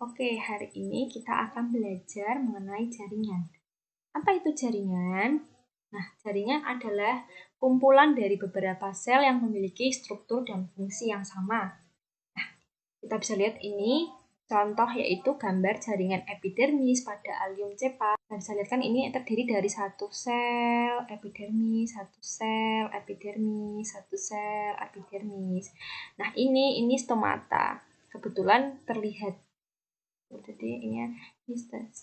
Oke, hari ini kita akan belajar mengenai jaringan. Apa itu jaringan? Nah, jaringan adalah kumpulan dari beberapa sel yang memiliki struktur dan fungsi yang sama. Nah, kita bisa lihat ini contoh yaitu gambar jaringan epidermis pada Allium cepa. Kita bisa lihat kan ini terdiri dari satu sel epidermis, satu sel epidermis, satu sel epidermis. Nah, ini stomata. Kebetulan terlihat. Jadi ini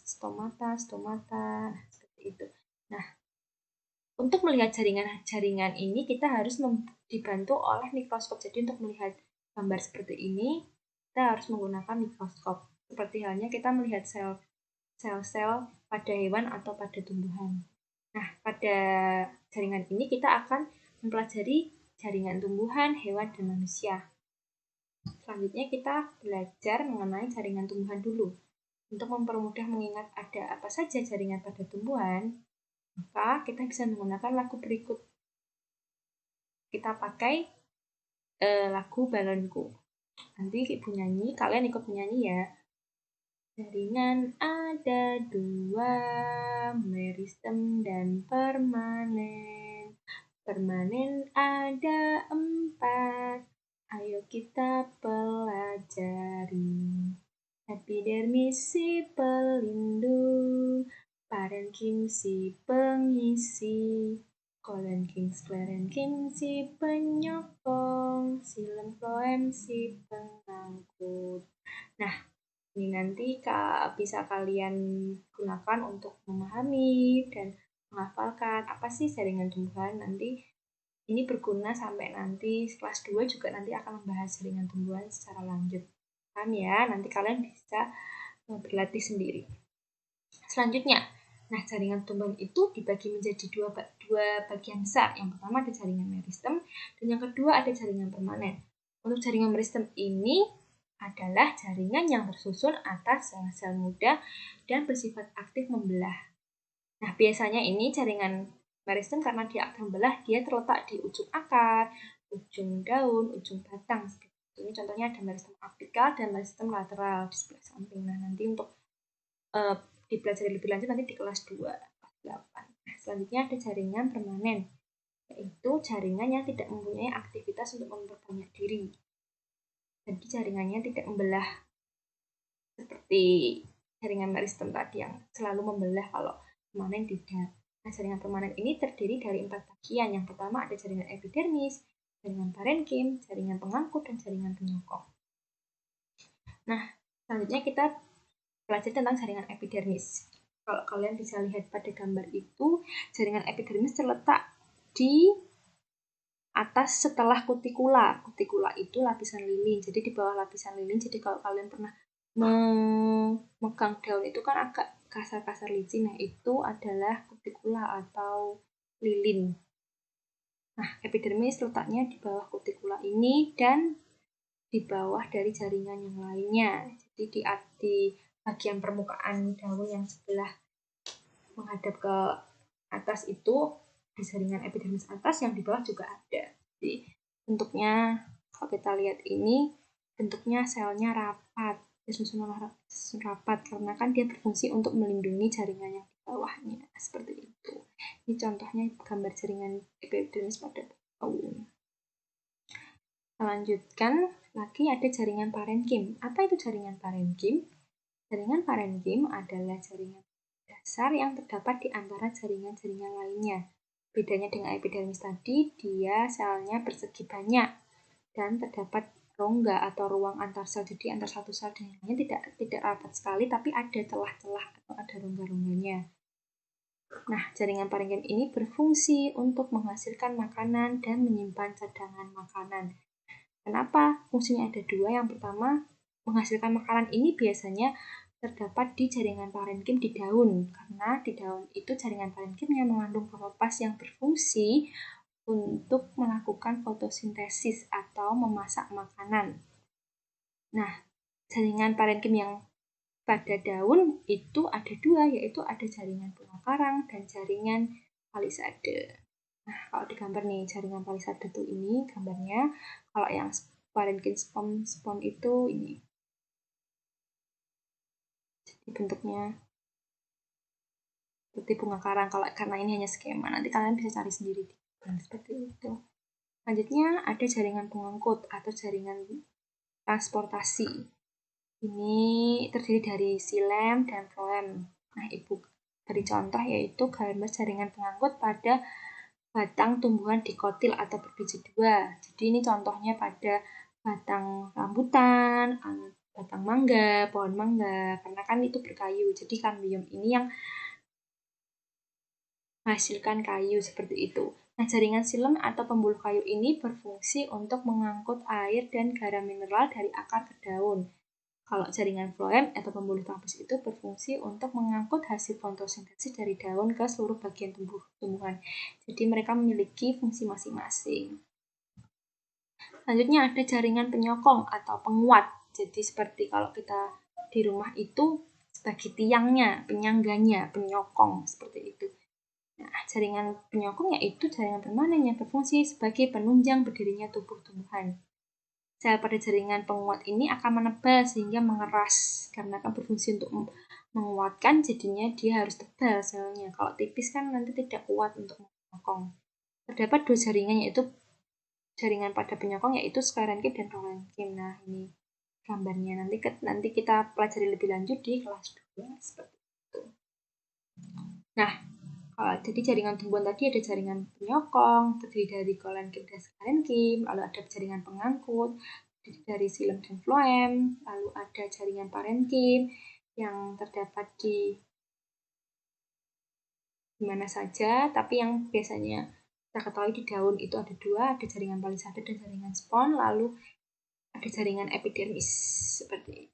stomata, seperti itu. Nah, untuk melihat jaringan ini kita harus dibantu oleh mikroskop. Jadi untuk melihat gambar seperti ini, kita harus menggunakan mikroskop. Seperti halnya kita melihat sel-sel pada hewan atau pada tumbuhan. Nah, pada jaringan ini kita akan mempelajari jaringan tumbuhan, hewan, dan manusia. Selanjutnya kita belajar mengenai jaringan tumbuhan dulu. Untuk mempermudah mengingat ada apa saja jaringan pada tumbuhan, maka kita bisa menggunakan lagu berikut. Kita pakai lagu Balonku. Nanti ibu nyanyi, kalian ikut menyanyi ya. Jaringan ada 2, meristem dan permanen. Permanen ada 4, ayo kita pelajari. Epidermis si pelindung, parenkim si pengisi, kolenkim, sklerenkim si penyokong, silem, floem si pengangkut. Nah, ini nanti bisa kalian gunakan untuk memahami dan menghafalkan apa sih jaringan tumbuhan. Nanti ini berguna sampai nanti kelas 2 juga nanti akan membahas jaringan tumbuhan secara lanjut. Paham ya? Nanti kalian bisa berlatih sendiri. Selanjutnya, nah jaringan tumbuhan itu dibagi menjadi dua bagian besar. Yang pertama ada jaringan meristem dan yang kedua ada jaringan permanen. Untuk jaringan meristem ini adalah jaringan yang tersusun atas sel-sel muda dan bersifat aktif membelah. Nah, biasanya ini jaringan meristem karena dia aktif membelah, dia terletak di ujung akar, ujung daun, ujung batang. Ini contohnya ada meristem apikal dan meristem lateral di sebelah samping. Nah, nanti untuk dipelajari lebih lanjut nanti di kelas 2, kelas 8. Nah, selanjutnya ada jaringan permanen, yaitu jaringan yang tidak mempunyai aktivitas untuk memperbanyak diri. Jadi jaringannya tidak membelah seperti jaringan meristem tadi yang selalu membelah, kalau permanen tidak. Nah, jaringan permanen ini terdiri dari 4 bagian. Yang pertama ada jaringan epidermis, jaringan parenkim, jaringan pengangkut, dan jaringan penyokong. Nah, selanjutnya kita belajar tentang jaringan epidermis. Kalau kalian bisa lihat pada gambar itu, jaringan epidermis terletak di atas setelah kutikula. Kutikula itu lapisan lilin. Jadi di bawah lapisan lilin. Jadi kalau kalian pernah memegang daun itu kan agak kasar-kasar licin. Nah, itu adalah kutikula atau lilin. Nah, epidermis letaknya di bawah kutikula ini dan di bawah dari jaringan yang lainnya. Jadi di bagian permukaan daun yang sebelah menghadap ke atas itu di jaringan epidermis atas, yang di bawah juga ada. Jadi bentuknya kalau kita lihat ini bentuknya selnya rapat, disusun rapat karena kan dia berfungsi untuk melindungi jaringan yang di bawahnya seperti itu. Ini contohnya gambar jaringan epidermis pada daun. Lanjutkan lagi ada jaringan parenkim. Apa itu jaringan parenkim? Jaringan parenkim adalah jaringan dasar yang terdapat di antara jaringan-jaringan lainnya. Bedanya dengan epidermis tadi, dia selnya persegi banyak dan terdapat rongga atau ruang antar sel. Jadi antar satu sel dan yang lainnya tidak rapat sekali, tapi ada celah-celah atau ada rongga-rongganya. Nah, jaringan parenkim ini berfungsi untuk menghasilkan makanan dan menyimpan cadangan makanan. Kenapa fungsinya ada 2? Yang pertama, menghasilkan makanan ini biasanya terdapat di jaringan parenkim di daun, karena di daun itu jaringan parenkimnya mengandung kloroplas yang berfungsi untuk melakukan fotosintesis atau memasak makanan. Nah, jaringan parenkim yang pada daun itu ada 2, yaitu ada jaringan bunga karang dan jaringan palisade. Nah, kalau di gambar nih, jaringan palisade tuh ini gambarnya. Kalau yang parenkim spon itu ini. bentuknya seperti bunga karang. Karena ini hanya skema, nanti kalian bisa cari sendiri seperti itu. Selanjutnya ada jaringan pengangkut atau jaringan transportasi. Ini terdiri dari xilem dan floem. Nah, Ibu beri contoh yaitu gambar jaringan pengangkut pada batang tumbuhan dikotil atau berbiji dua. Jadi ini contohnya pada batang rambutan, batang mangga, pohon mangga, karena kan itu berkayu. Jadi kambium ini yang menghasilkan kayu seperti itu. Nah, jaringan xilem atau pembuluh kayu ini berfungsi untuk mengangkut air dan garam mineral dari akar ke daun. Kalau jaringan floem atau pembuluh tabus itu berfungsi untuk mengangkut hasil fotosintesis dari daun ke seluruh bagian tumbuhan. Jadi mereka memiliki fungsi masing-masing. Selanjutnya ada jaringan penyokong atau penguat. Jadi seperti kalau kita di rumah itu sebagai tiangnya, penyangganya, penyokong seperti itu. Nah, jaringan penyokong yaitu jaringan permanen yang berfungsi sebagai penunjang berdirinya tumbuh-tumbuhan. Sel pada jaringan penguat ini akan menebal sehingga mengeras, karena akan berfungsi untuk menguatkan, jadinya dia harus tebal selnya. Kalau tipis kan nanti tidak kuat untuk menyokong. Terdapat dua jaringan, yaitu jaringan pada penyokong yaitu sklerenchyme dan parenchyme. Nah, ini gambarnya nanti kita pelajari lebih lanjut di kelas 2 seperti itu. Nah, jadi jaringan tumbuhan tadi ada jaringan penyokong terdiri dari kolenchyme dan sklerenchyme, lalu ada jaringan pengangkut terdiri dari xilem dan floem, lalu ada jaringan parenchyme yang terdapat di mana saja, tapi yang biasanya kita ketahui di daun itu ada dua, ada jaringan palisade dan jaringan spons, lalu ada jaringan epidermis seperti itu.